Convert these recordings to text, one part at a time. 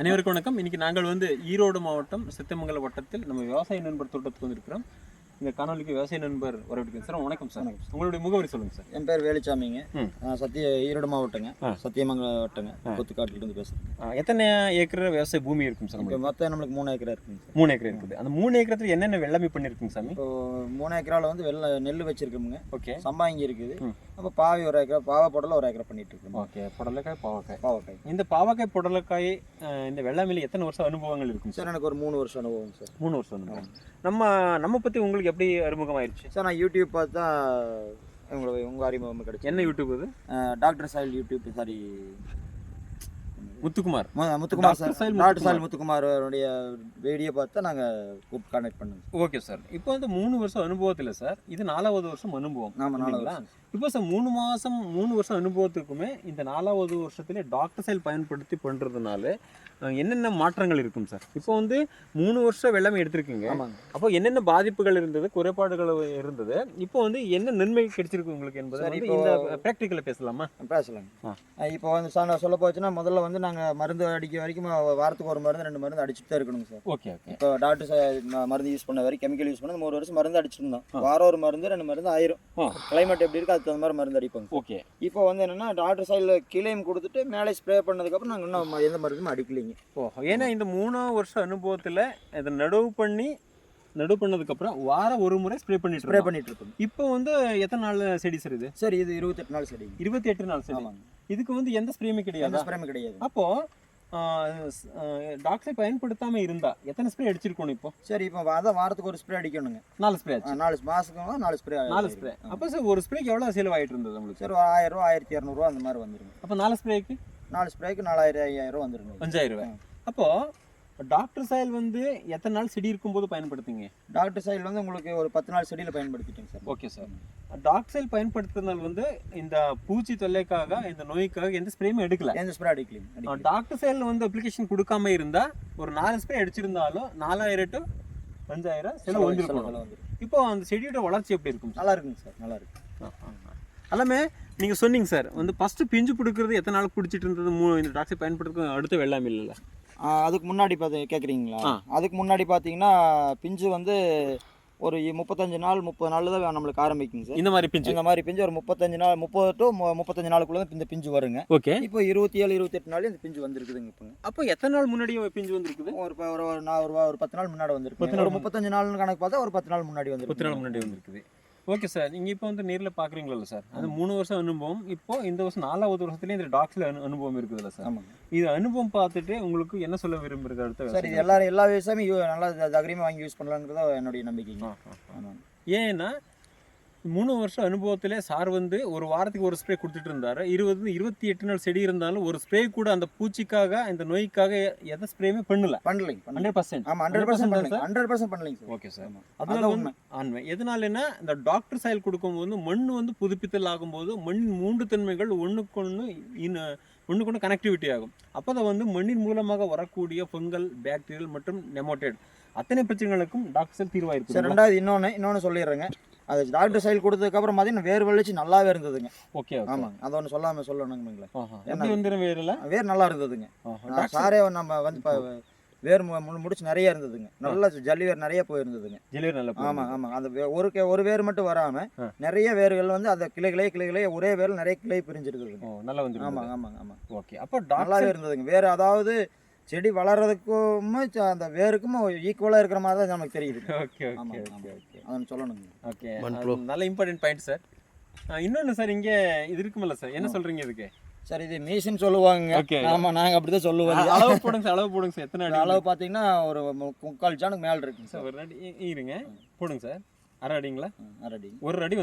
அனைவருக்கும் வணக்கம். இன்னைக்கு நாங்கள் ஈரோடு மாவட்டம் சித்தமங்கலம் வட்டத்தில் நம்ம விவசாய நண்பர் தோட்டத்துக்கு வந்திருக்கிறோம். இந்த காணொலிக்கு விவசாய நண்பர் வரவேற்கிறேன் சார். வணக்கம் சார். உங்களுடைய முகவரி சொல்லுங்க சார். என் பேர் வேலுச்சாமிங்க. ஈரோடு மாவட்டங்க, சத்தியமங்கலம் வட்டங்க, கொத்துக்காட்டிலிருந்து பேசுகிறேன். எத்தனை ஏக்கர் விவசாய பூமி இருக்கும் சார்? இப்போ மொத்தம் நம்மளுக்கு 3 ஏக்கரா இருக்குங்க சார். 3 ஏக்கர் இருக்குது. அந்த 3 ஏக்கரத்தில் என்னென்ன வெள்ளாமை பண்ணியிருக்குங்க சாமி? இப்போ 3 ஏக்கரால நெல் வச்சிருக்கோமுங்க. ஓகே. சம்பாங்கி இருக்குது. அப்போ பாவி 1 ஏக்கரா, பாவை புடலை 1 ஏக்கரா பண்ணிட்டு இருக்கோம். ஓகே. புடலக்காய், பாவக்காய். பாவக்காய். இந்த பாவக்காய் புடலக்காய் இந்த வெள்ளாமையில் எத்தனை வருஷம் அனுபவங்கள் இருக்கும் சார்? எனக்கு ஒரு 3 வருஷம் அனுபவம் சார். 3 வருஷம் அனுபவம். நம்ம பற்றி உங்களுக்கு எப்படி அறிமுகமாயிருச்சு சார்? நான் யூடியூப் பார்த்து தான் உங்கள் அறிமுகம் கிடைச்சி. என்ன யூடியூப் அது? Doctor soil YouTube. Sorry, Muthukumar sir. Doctor soil முத்துக்குமாரோடைய வீடியோ பார்த்து தான் நாங்கள் கான்டாக்ட் பண்ணுங்க. Okay sir. இப்போ 3 வருஷம் அனுபவத்தில் சார், இது 4வது வருஷம் அனுபவம். ஆமாம், 4 இப்போ சார் 3 வருஷம் அனுபவத்துக்குமே இந்த 4வது வருஷத்துல டாக்டர் சைல் பயன்படுத்தி பண்ணுறதுனால என்னென்ன மாற்றங்கள் இருக்கும் சார்? இப்போ 3 வருஷம் வெள்ளாமை எடுத்திருக்கீங்க. அப்போ என்னென்ன பாதிப்புகள் இருந்தது, குறைபாடுகள் இருந்தது, இப்போ என்ன நன்மை கிடைச்சிருக்கு உங்களுக்கு என்பது இந்த ப்ராக்டிக்கலில் பேசலாமா? பேசலாம். இப்போ சொல்ல போச்சுன்னா, முதல்ல நாங்கள் மருந்து அடிக்க வரைக்கும் வாரத்துக்கு 1 மருந்து 2 மருந்து அடிச்சுட்டு தான் இருக்கணுங்க சார். Okay okay. இப்போ டாக்டர் மருந்து யூஸ் பண்ண வரைக்கும், கெமிக்கல் யூஸ் பண்ண 3 வருஷம் மருந்து அடிச்சுட்டு இருந்தோம். வாரம் 1 மருந்து 2 மருந்து ஆயிரும். கிளைமேட் எப்படி இருக்கு அதுக்கு தகுந்த மாதிரி மருந்து அடிப்போங்க. ஓகே. இப்போ என்னன்னா, டாக்டர் சைடில் கீழையும் கொடுத்துட்டு மேலே ஸ்ப்ரே பண்ணதுக்கப்புறம் நாங்கள் இன்னும் எந்த மருந்தும் அடிக்கலைங்க. ஏன்னா இந்த 3 வருஷம் அனுபவத்தில் இதை நடவு பண்ணதுக்கப்புறம் வாரம் 1 முறை ஸ்ப்ரே பண்ணிட்டு இருக்கோம். இப்போ எத்தனை நாள் செடி சார் இது? சார், இது 28 நாள் செடி. 28 நாள் செடி. இதுக்கு எந்த ஸ்ப்ரேமே கிடையாது. அப்போ டாக்டர் பயன்படுத்தாம இருந்தா எத்தனை ஸ்ப்ரே அடிச்சிருக்கணும் இப்போ? சரி, இப்போ அதான் வாரத்துக்கு 1 ஸ்ப்ரே அடிக்கணுங்க. 4 ஸ்ப்ரே. 4 மாசத்துக்கு 4 ஸ்ப்ரே. அப்போ சார் ஒரு ஸ்ப்ரேக்கு எவ்வளோ செலவாயிட்டு இருந்தது உங்களுக்கு? சார், 1000 ரூபா 1200 அந்த மாதிரி வந்துருங்க. அப்போ 4 ஸ்ப்ரேக்கு 4000 5000 வந்துருங்க. 5000. அப்போ டாக்டர் சாயில் எத்தனை நாள் செடி இருக்கும்போது பயன்படுத்துங்க? டாக்டர் சாயில் உங்களுக்கு ஒரு 10 நாள் செடியில் பயன்படுத்திட்டேங்க சார். Okay sir. டாக்டர் சாயில் பயன்படுத்துறதுனால இந்த பூச்சி தொல்லைக்காக, இந்த நோய்க்காக எந்த ஸ்ப்ரேயும் எடுக்கல. எந்த ஸ்ப்ரே அடிக்கல. டாக்டர் சாயில் அப்ளிகேஷன் கொடுக்காம இருந்தா ஒரு 4 ஸ்ப்ரே அடிச்சிருந்தாலும் 4000 to 5000 செலவு வந்துருக்கும். இப்போ அந்த செடியோட வளர்ச்சி எப்படி இருக்கும்? நல்லா இருக்குங்க சார், நல்லா இருக்கு. எல்லாமே நீங்கள் சொன்னீங்க சார், ஃபஸ்ட்டு பிஞ்சு பிடிக்கிறது எத்தனை நாள் பிடிச்சிட்டு இருந்தது இந்த டாக்டர் பயன்படுத்துறது அடுத்த வெள்ளாமை இல்லை? அதுக்கு முன்னாடி கேட்குறீங்களா? அதுக்கு முன்னாடி பார்த்தீங்கன்னா பிஞ்சு ஒரு 35 நாள் 30 நாள் தான் நம்மளுக்கு ஆரம்பிக்குங்க சார். இந்த மாதிரி பிஞ்சு ஒரு 35 நாள் 30 to 35 நாளுக்குள்ள இந்த பிஞ்சு வருங்க. ஓகே. இப்போ 27 28 நாள் இந்த பிஞ்சு வந்துருக்குதுங்க. இப்போ அப்போ எத்தனை நாள் முன்னாடியே பிஞ்சு வந்துருக்குது? ஒரு 10 நாள் முன்னாடி வந்துருக்கு. ஒரு 35 நாள் கணக்கு பார்த்தா ஒரு 10 நாள் முன்னாடி வந்துருக்கு. 10 நாள் முன்னாடி வந்துருக்குது. Okay sir. நீங்கள் இப்போ நேரில் பார்க்குறீங்களா சார்? அந்த 3 வருஷம் அனுபவம், இப்போ இந்த வருஷம் 4வது வருஷத்துலேயே இந்த டாக்டர் அனுபவம் இருக்குதுல்ல சார்? ஆமாம். இது அனுபவம் பார்த்துட்டு உங்களுக்கு என்ன சொல்ல விரும்புகிறது அடுத்த சார்? இது எல்லா விவசாயமே நல்லா தகரியமாக வாங்கி யூஸ் பண்ணலாங்கிறதா என்னுடைய நம்பிக்கைங்க. ஏன்னா 3 வருஷம் அனுபவத்திலே சார் ஒரு வாரத்துக்கு 1 ஸ்ப்ரே கொடுத்துட்டு இருந்தாரு. 28 நாள் செடி இருந்தாலும் ஒரு ஸ்ப்ரே கூட அந்த பூச்சிக்காக, இந்த நோய்க்காக எந்த ஸ்ப்ரேயுமே பண்ணல. 100%. ஆமாம், 100% பண்ணலைங்க சார். Okay sir. அதனால உண்மை. எதனாலன்னா இந்த டாக்டர் சாயில் கொடுக்கும்போது மண் புதுப்பித்தல் ஆகும்போது மண்ணின் 3 தன்மைகள் ஒன்றுக்கொன்று கனெக்டிவிட்டி ஆகும். அப்போ தான் மண்ணின் மூலமாக வரக்கூடிய ஃபங்கல், பாக்டீரியல் மற்றும் நெமோட்டேட் அத்தனை பிரச்சனைகளுக்கும் டாக்டர் சாயில் தீர்வாயிருக்கு சார். ரெண்டாவது இன்னொன்று சொல்லிடுறேங்க. அது டாக்டர் சைல் கொடுத்ததுக்கப்புறம் பார்த்தீங்கன்னா வேர் வளர்ச்சி நல்லாவே இருந்ததுங்க. ஓகே. ஆமாங்க, அதை ஒன்று சொல்லணுங்களேன். வேர் நல்லா இருந்ததுங்க. சாரே நம்ம வேர் முடிச்சு நிறைய இருந்ததுங்க. நல்லா ஜல்லி வேர் நிறைய போயிருந்ததுங்க. ஆமாம். அந்த ஒரு வேர் மட்டும் வராமல் நிறைய வேர்கள் அந்த கிளைகளே ஒரே வேர் நிறைய கிளை பிரிஞ்சிருக்குதுங்க. நல்லா வந்து. ஆமாம். ஓகே. அப்போ நல்லாவே இருந்ததுங்க. வேறு அதாவது செடி வளர்றதுக்கும் அந்த வேருக்கும் ஈக்குவலாக இருக்கிற மாதிரி தான் நமக்கு தெரியுது. ஓகே. அதை சொல்லணுங்க. ஓகே, நல்ல இம்பார்ட்டன்ட் பாயிண்ட் சார். இன்னொன்று சார், இங்கே இது இருக்குமில்ல சார், என்ன சொல்கிறீங்க இதுக்கு? சார், இது மீஷன் சொல்லுவாங்க. ஆமாம், நாங்கள் அப்படி தான் சொல்லுவோம். அளவு போடுங்க சார். எத்தனை அளவு பார்த்தீங்கன்னா ஒரு 3/4 ஜானுக்கு மேலே இருக்குங்க சார். ஒரு அடி இருங்க, போடுங்க சார். அரை அடிங்களா? அரை அடி. ஒரு அடி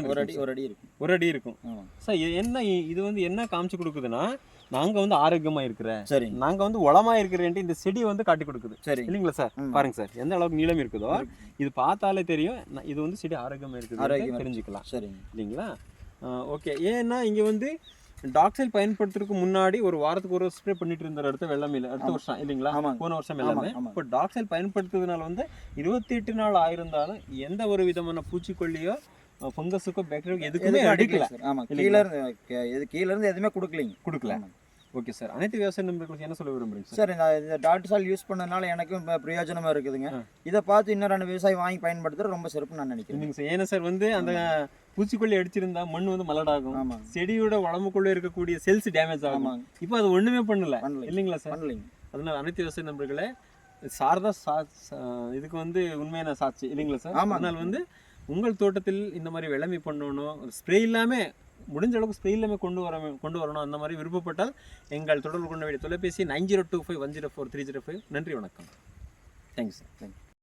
இருக்கும். ஒரு அடி இருக்கும் சார். என்ன இது என்ன காமிச்சு கொடுக்குதுன்னா, நாங்கள் ஆரோக்கியமாக இருக்கிறேன், சரி, நாங்கள் உளமாக இருக்கிறேன்ட்டு இந்த செடி காட்டி கொடுக்குது. சரி இல்லைங்களா சார்? பாருங்க சார், எந்த அளவுக்கு நீளம் இருக்குதோ இது பார்த்தாலே தெரியும். இது செடி ஆரோக்கியமாக இருக்குது, தெரிஞ்சுக்கலாம். சரி இல்லைங்களா? ஓகே. ஏன்னா இங்கே டாக்ஸைல் பயன்படுத்துறதுக்கு முன்னாடி ஒரு வாரத்துக்கு 1 ஸ்ப்ரே பண்ணிட்டு இருந்தார் அடுத்த வெள்ளாமையில், அடுத்த வருஷம் இல்லைங்களா? போன வருஷம் எல்லாமே. இப்போ டாக்ஸைல் பயன்படுத்துறதுனால 28 நாள் ஆயிருந்தாலும் எந்த ஒரு விதமான பூச்சிக்கொல்லியோ ஃபங்கஸுக்கோ பாக்டீரியா எதுக்குமே அடிக்கல. கீழே இருந்து எதுவுமே கொடுக்கல. Okay sir. அனைத்து விவசாய நண்பர்களுக்கு என்ன சொல்ல விரும்புறீங்க சார்? சார் நான் இந்த டாக்டர் சால் யூஸ் பண்ணனால எனக்கும் பிரயோஜனமாக இருக்குதுங்க. இதை பார்த்து இன்னும் 2 விவசாயி வாங்கி பயன்படுத்துறது ரொம்ப சிறப்பு நான் நினைக்கிறேன் சார். ஏன்னா சார் வந்து அந்த பூச்சிக்கொல்லி அடிச்சிருந்தா மண் வந்து மலடாகும், செடியோட உடம்புக்குள்ள இருக்கக்கூடிய செல்ஸ் டேமேஜ் ஆகும். இப்போ அது ஒண்ணுமே பண்ணல இல்லைங்களா சார்? அதனால அனைத்து விவசாய நண்பர்களே சாரதா இதுக்கு வந்து உண்மையான சாட்சி இல்லைங்களா சார்? அதனால வந்து உங்கள் தோட்டத்தில் இந்த மாதிரி வெள்ளமை பண்ணணும், ஸ்ப்ரே இல்லாமல் முடிஞ்ச அளவுக்கு ஸ்ப்ரே இல்லாமல் கொண்டு வரணும் அந்த மாதிரி விருப்பப்பட்டால் எங்கள் தொடர்பு கொண்ட வேண்டிய தொலைபேசி 9025104305. நன்றி, வணக்கம். Thank you sir. தேங்க்யூ.